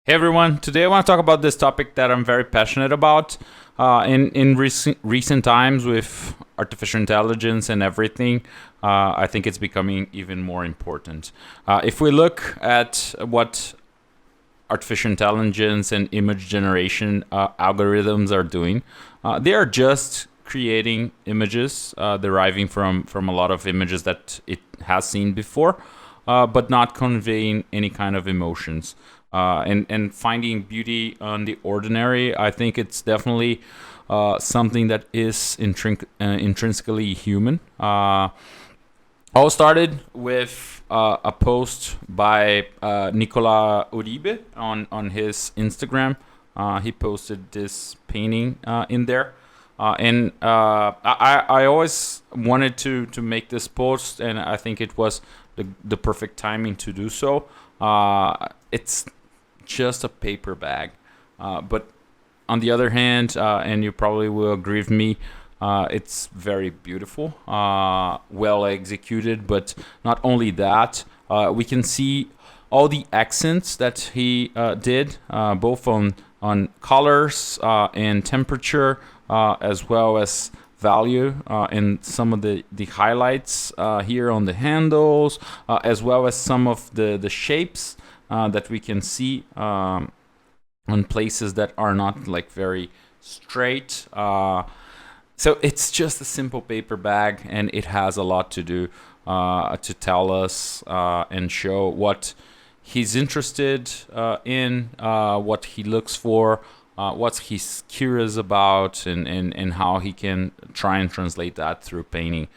Hey everyone, today I want to talk about this topic that I'm very passionate about. In recent times with artificial intelligence and everything, I think it's becoming even more important. If we look at what artificial intelligence and image generation algorithms are doing, they are just creating images deriving from a lot of images that it has seen before, but not conveying any kind of emotions. And finding beauty on the ordinary, I think it's definitely something that is intrinsically human. All started with a post by Nikola Uribe on his Instagram. He posted this painting in there. I always wanted to make this post, and I think it was the perfect timing to do so. It's just a paper bag. But on the other hand, and you probably will agree with me, it's very beautiful, well executed. But not only that, we can see all the accents that he did, both on colors and temperature, as well as value, and some of the highlights here on the handles, as well as some of the shapes that we can see on places that are not like very straight. So it's just a simple paper bag, and it has a lot to do to tell us and show what he's interested in, what he looks for, what he's curious about, and how he can try and translate that through painting.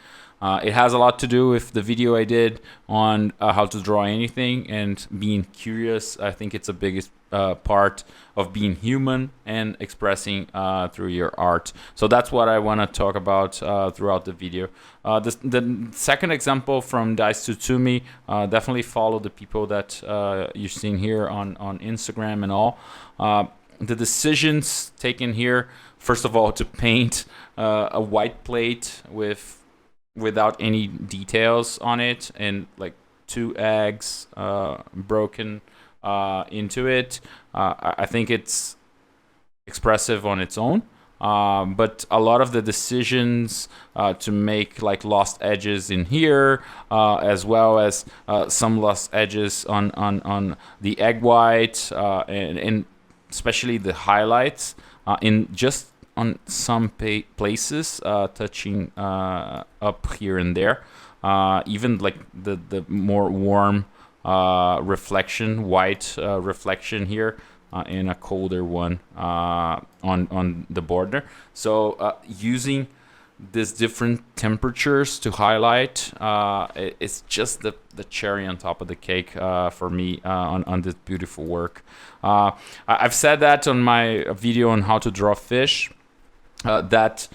It has a lot to do with the video I did on how to draw anything and being curious. I think it's a biggest part of being human and expressing through your art. So that's what I want to talk about throughout the video. The second example from Tsutsumi, definitely follow the people that you've seen here on Instagram and all. The decisions taken here, first of all, to paint a white plate without any details on it, and like 2 eggs broken into it. I think it's expressive on its own, but a lot of the decisions to make like lost edges in here, as well as some lost edges on the egg white, and especially the highlights in just on some places, touching up here and there, even like the more warm reflection, white reflection here, and a colder one on the border. So using these different temperatures to highlight, it's just the cherry on top of the cake for me on this beautiful work. I've said that on my video on how to draw fish, that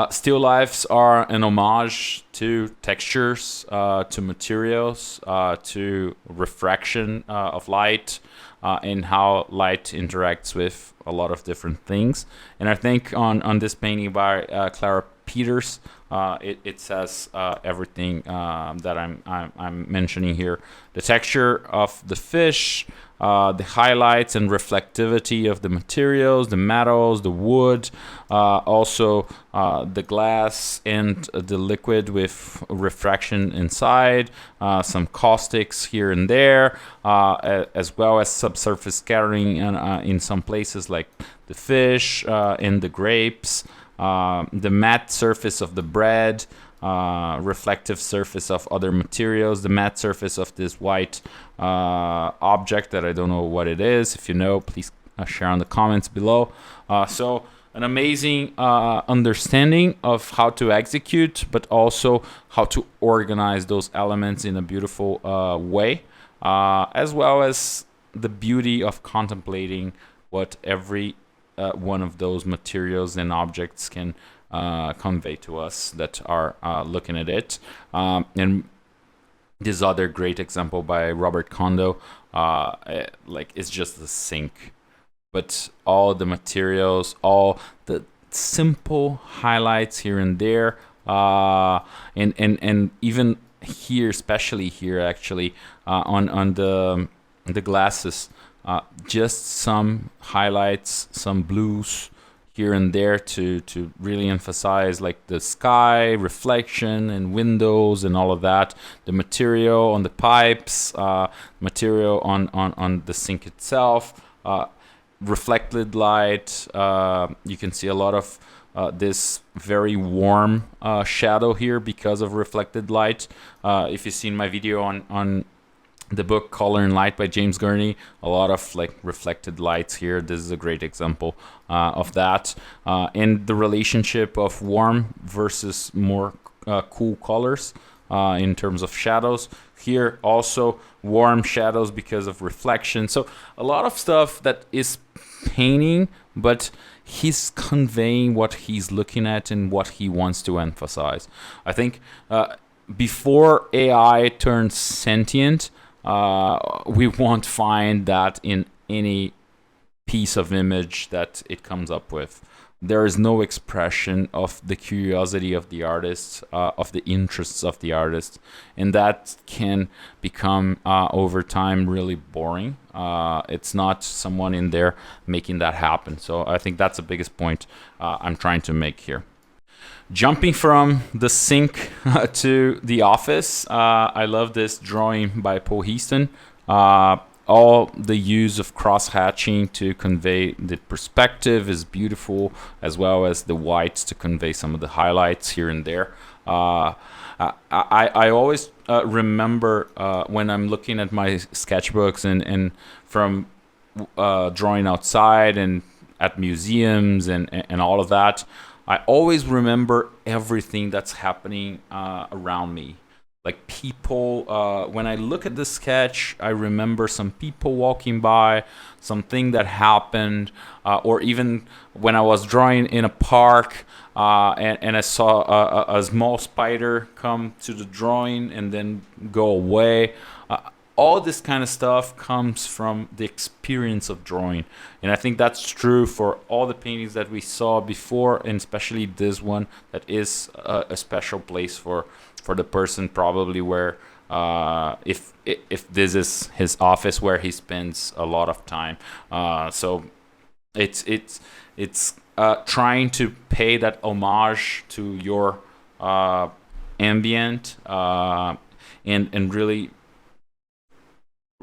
still lifes are an homage to textures, to materials, to refraction of light, and how light interacts with a lot of different things. And I think on this painting by Clara Peters, it says everything that I'm mentioning here. The texture of the fish, the highlights and reflectivity of the materials, the metals, the wood, also the glass and the liquid with refraction inside, some caustics here and there, as well as subsurface scattering in some places like the fish and the grapes, the matte surface of the bread, reflective surface of other materials, the matte surface of this white object that I don't know what it is. If you know, please share in the comments below. So an amazing understanding of how to execute, but also how to organize those elements in a beautiful way, as well as the beauty of contemplating what every one of those materials and objects can convey to us that are looking at it. And this other great example by Robert Kondo, like it's just the sink, but all the materials, all the simple highlights here and there, and even here, especially here actually, on the glasses, Just some highlights, some blues here and there to really emphasize like the sky, reflection, and windows and all of that. The material on the pipes, material on the sink itself, reflected light. You can see a lot of this very warm shadow here because of reflected light. If you've seen my video on the book Color and Light by James Gurney, a lot of like reflected lights here. This is a great example of that. And the relationship of warm versus more cool colors in terms of shadows. Here also warm shadows because of reflection. So a lot of stuff that is painting, but he's conveying what he's looking at and what he wants to emphasize. I think before AI turns sentient, we won't find that in any piece of image that it comes up with. There is no expression of the curiosity of the artist, of the interests of the artist, and that can become over time really boring. It's not someone in there making that happen. So I think that's the biggest point I'm trying to make here. Jumping from the sink to the office, I love this drawing by Paul Heaston. All the use of cross-hatching to convey the perspective is beautiful, as well as the whites to convey some of the highlights here and there. I always remember when I'm looking at my sketchbooks and from drawing outside and at museums and all of that, I always remember everything that's happening around me. Like people, when I look at the sketch, I remember some people walking by, something that happened, or even when I was drawing in a park and I saw a small spider come to the drawing and then go away. All this kind of stuff comes from the experience of drawing. And I think that's true for all the paintings that we saw before, and especially this one that is a special place for the person, probably where if this is his office where he spends a lot of time. So it's trying to pay that homage to your ambient and really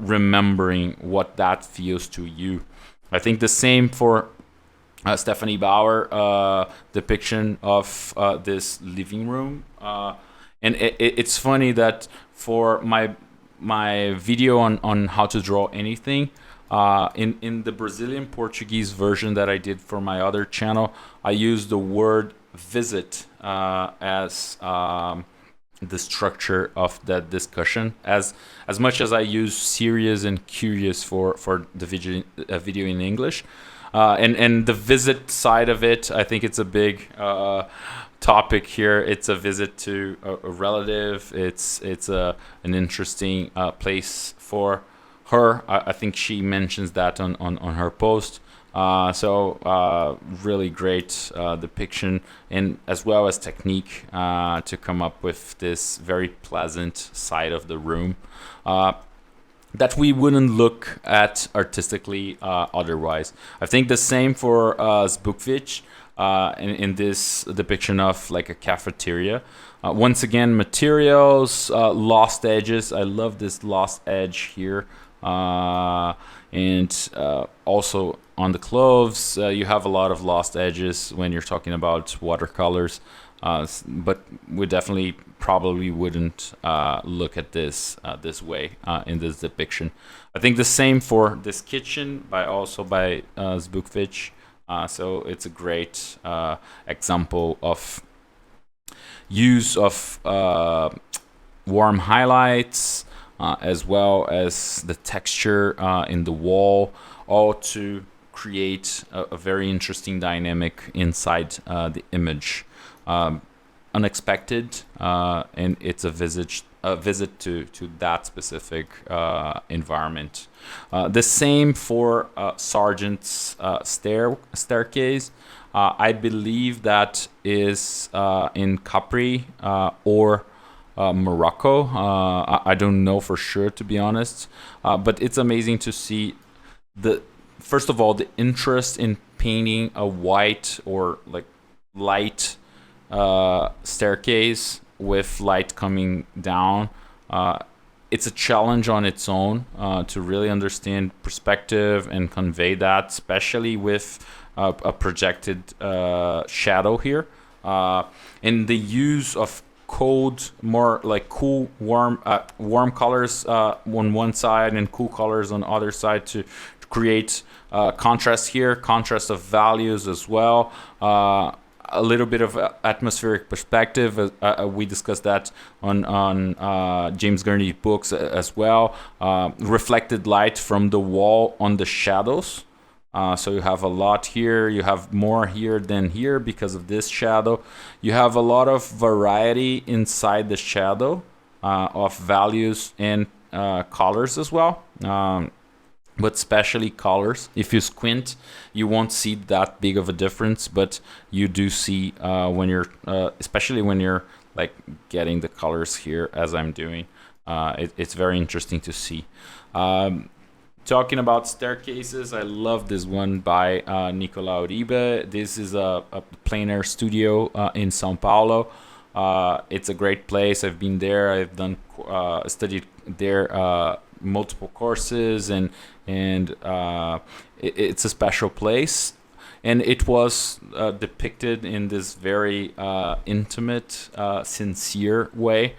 remembering what that feels to you. I think the same for Stephanie Bauer depiction of this living room. And it's funny that for my video on how to draw anything, in the Brazilian Portuguese version that I did for my other channel, I used the word visit as the structure of that discussion, as much as I use serious and curious for the video in English, and the visit side of it, I think it's a big topic here. It's a visit to a relative. It's an interesting place for her. I think she mentions that on her post. So really great depiction, and as well as technique to come up with this very pleasant side of the room that we wouldn't look at artistically otherwise. I think the same for Zbukvic in this depiction of like a cafeteria. Once again, materials, lost edges. I love this lost edge here. And also on the clothes, you have a lot of lost edges when you're talking about watercolors, but we definitely probably wouldn't look at this this way in this depiction. I think the same for this kitchen by Zbukvic. So it's a great example of use of warm highlights, as well as the texture in the wall, all to create a very interesting dynamic inside the image. Unexpected, and it's a visit to that specific environment. The same for Sargent's staircase. I believe that is in Capri or Morocco. I don't know for sure, to be honest, but it's amazing to see the first of all, the interest in painting a white or like light staircase with light coming down. It's a challenge on its own to really understand perspective and convey that, especially with a projected shadow here. And the use of cold, more like cool, warm colors on one side and cool colors on the other side to create contrast here, contrast of values as well. A little bit of atmospheric perspective. We discussed that on James Gurney's books as well. Reflected light from the wall on the shadows. So you have a lot here. You have more here than here because of this shadow. You have a lot of variety inside the shadow of values and colors as well. But especially colors. If you squint, you won't see that big of a difference, but you do see when you're, especially when you're like getting the colors here as I'm doing. It's very interesting to see. Talking about staircases, I love this one by Nikola Uribe. This is a plein air studio in São Paulo. It's a great place. I've been there. I've done studied there multiple courses, and it's a special place. And it was depicted in this very intimate, sincere way.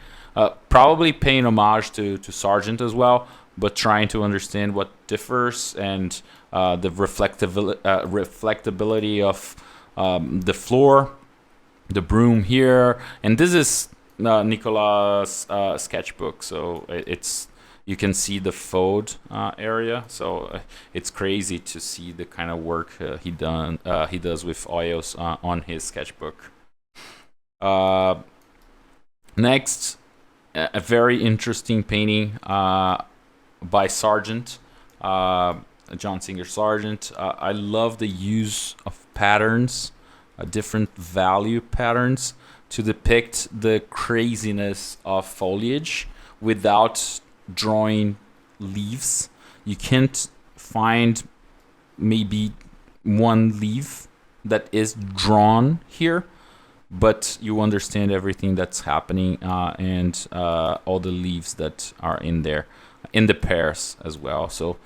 Probably paying homage to Sargent as well, but trying to understand what differs and the reflectability of the floor, the broom here. And this is Nicola's sketchbook, so it's you can see the fold area. So it's crazy to see the kind of work he does with oils on his sketchbook. Next, a very interesting painting by Sargent, John Singer Sargent. I love the use of patterns, different value patterns to depict the craziness of foliage without drawing leaves. You can't find maybe one leaf that is drawn here, but you understand everything that's happening and all the leaves that are in there, in the pairs as well. So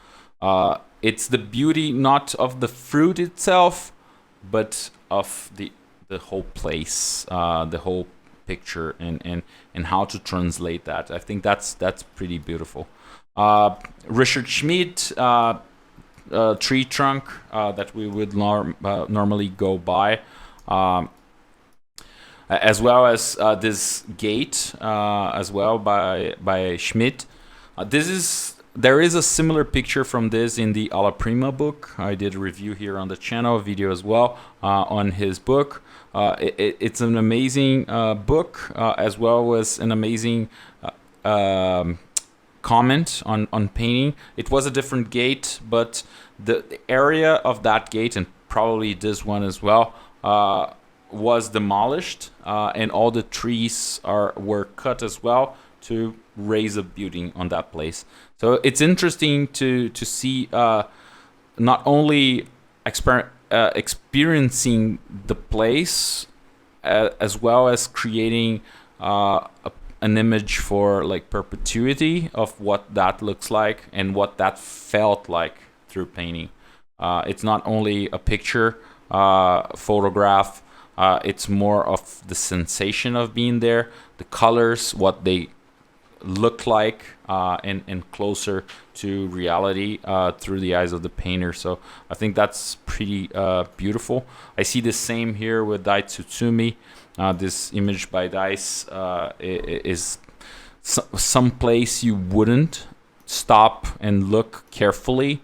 it's the beauty not of the fruit itself, but of the whole place, the whole picture, and how to translate that. I think that's pretty beautiful. Richard Schmid, tree trunk that we would normally go by, as well as this gate as well by Schmidt. There is a similar picture from this in the Alla Prima book. I did a review here on the channel, a video as well on his book. It's an amazing book, as well as an amazing comment on painting. It was a different gate, but the area of that gate, and probably this one as well, was demolished, and all the trees were cut as well to raise a building on that place. So it's interesting to see not only experiencing the place as well as creating an image for like perpetuity of what that looks like and what that felt like through painting. It's not only a picture, photograph. It's more of the sensation of being there, the colors, what they look like, and closer to reality through the eyes of the painter. So I think that's pretty beautiful. I see the same here with Dai Tsutsumi. This image by Dice is some place you wouldn't stop and look carefully,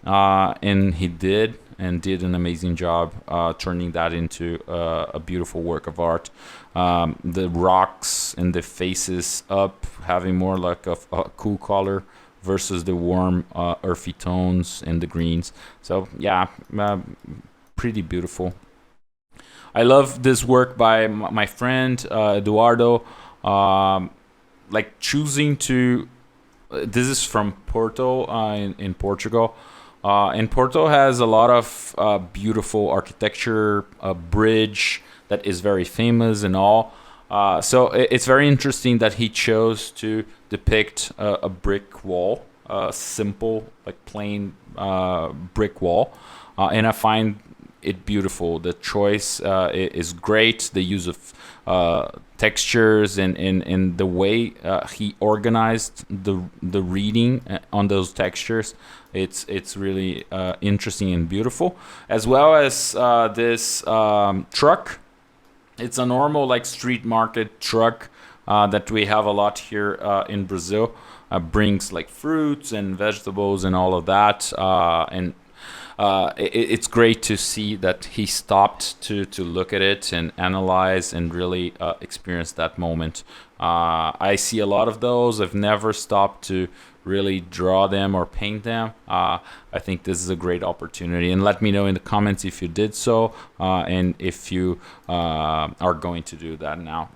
and he did an amazing job turning that into a beautiful work of art. The rocks and the faces up having more like a cool color versus the warm earthy tones and the greens. So yeah, pretty beautiful. I love this work by my friend Eduardo, like choosing to, this is from Porto in Portugal, And Porto has a lot of beautiful architecture, a bridge that is very famous and all. So it's very interesting that he chose to depict a brick wall, a simple, like plain brick wall. And I find it beautiful. The choice is great. The use of textures and the way he organized the reading on those textures, it's really interesting and beautiful. As well as this truck. It's a normal like street market truck that we have a lot here in Brazil. Brings like fruits and vegetables and all of that. And it's great to see that he stopped to look at it and analyze and really experience that moment. I see a lot of those. I've never stopped to really draw them or paint them. I think this is a great opportunity, and let me know in the comments if you did so and if you are going to do that now.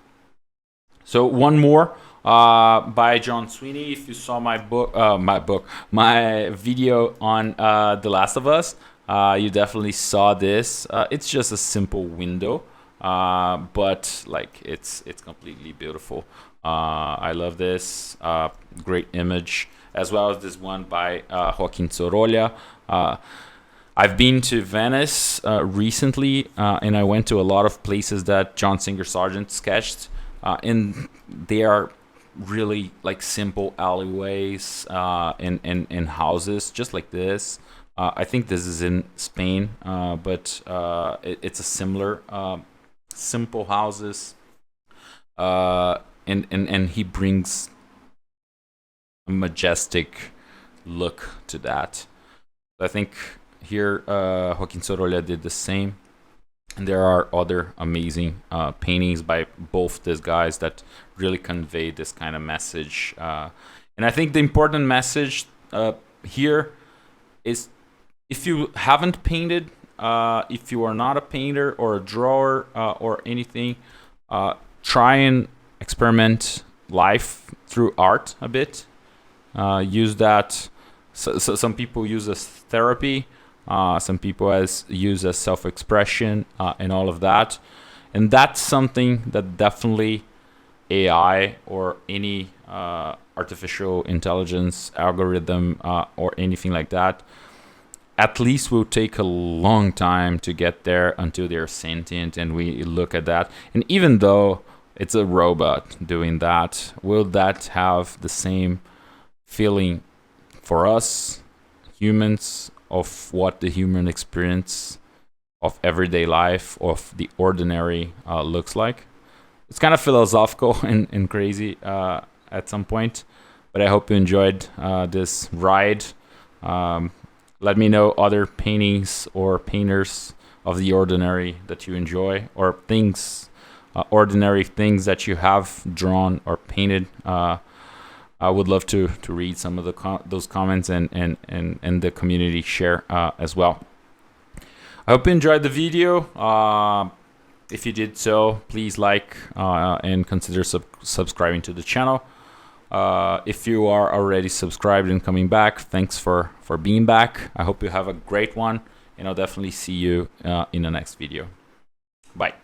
So one more by John Sweeney. If you saw my video on The Last of Us, you definitely saw this. It's just a simple window, but like it's completely beautiful. I love this. Great image, as well as this one by Joaquin Sorolla. I've been to Venice recently, and I went to a lot of places that John Singer Sargent sketched, and they are really like simple alleyways and houses just like this. I think this is in Spain, but it's a similar simple houses, and he brings a majestic look to that. I think here Joaquin Sorolla did the same. And there are other amazing paintings by both these guys that really convey this kind of message. And I think the important message here is, if you haven't painted, if you are not a painter or a drawer or anything, try and experiment life through art a bit. Use that. So some people use as therapy. Some people use as self-expression and all of that. And that's something that definitely AI or any artificial intelligence algorithm or anything like that, at least will take a long time to get there until they're sentient and we look at that. And even though it's a robot doing that, will that have the same feeling for us humans of what the human experience of everyday life, of the ordinary looks like? It's kind of philosophical and crazy at some point, but I hope you enjoyed this ride. Let me know other paintings or painters of the ordinary that you enjoy, or things, ordinary things that you have drawn or painted. I would love to read some of those comments and the community share as well. I hope you enjoyed the video. If you did so, please like and consider subscribing to the channel. If you are already subscribed and coming back, thanks for being back. I hope you have a great one, and I'll definitely see you in the next video. Bye.